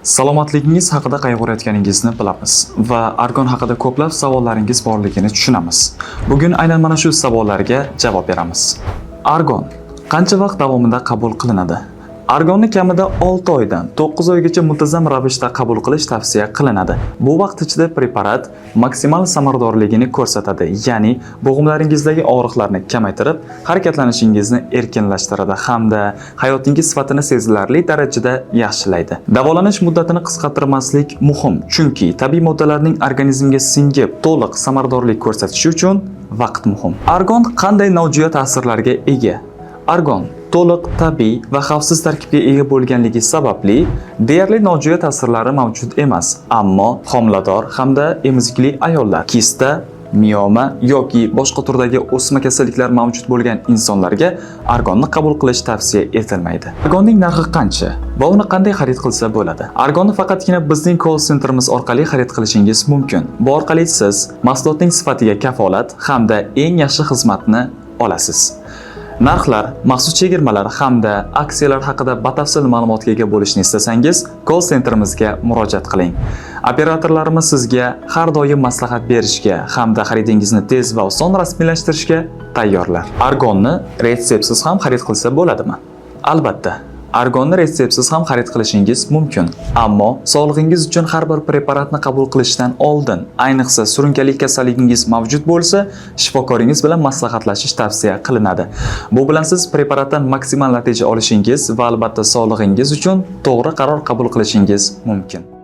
Salomatligingiz haqida qayg'urayotganingizni bilamiz va argon haqida ko'plab savollaringiz borligini tushunamiz. Bugun aynan mana shu savollarga javob beramiz. Argon qancha vaqt davomida qabul qilinadi? Argonni kamida 6 oydan 9 oygacha muntazam ravishda qabul qilish tavsiya qilinadi. Bu vaqt ichida preparat maksimal samaradorligini ko'rsatadi, ya'ni bo'g'imlaringizdagi og'riqlarni kamaytirib, harakatlanishingizni erkinlashtiradi hamda hayotingiz sifatini sezilarli darajada yaxshilaydi. Davolanish muddatini qisqartirmaslik muhim, chunki tabiiy moddalarning organizmga singib, to'liq samaradorlik ko'rsatishi uchun vaqt muhim. Argon qanday nojo'ya ta'sirlarga ega? Argon to'liq tabiiy va xavfsiz tarkibga ega bo'lganligi sababli deyarli nojo'ya ta'sirlari mavjud emas, ammo homilador hamda emizikli ayollar, kista, mioma yoki boshqa turdagi o'sma kasalliklar mavjud bo'lgan insonlarga argonni qabul qilish tavsiya etilmaydi. Argonning narxi qancha va uni qanday xarid qilsa bo'ladi? Argonni faqatgina bizning call centerimiz orqali xarid qilishingiz mumkin. Bu orqali siz mahsulotning sifatiga kafolat hamda eng yaxshi xizmatni olasiz. Narxlar, maxsus chegirmalar hamda aksiyalar haqida batafsil ma'lumotga ega bo'lishni istasangiz, call centerimizga murojaat qiling. Operatorlarimiz sizga har doim maslahat berishga hamda xaridingizni tez va oson rasmiylashtirishga tayyorlar. Argonni retseptsiz ham xarid qilsa bo'ladimi? Albatta. Argonni retseptsiz ham xarid qilishingiz mumkin, ammo sog'lig'ingiz uchun har bir preparatni qabul qilishdan oldin, ayniqsa surunkali kasalligingiz mavjud bo'lsa, shifokoringiz bilan maslahatlashish tavsiya qilinadi. Bu bilan siz preparatdan maksimal natija olishingiz va albatta sog'lig'ingiz uchun to'g'ri qaror qabul qilishingiz mumkin.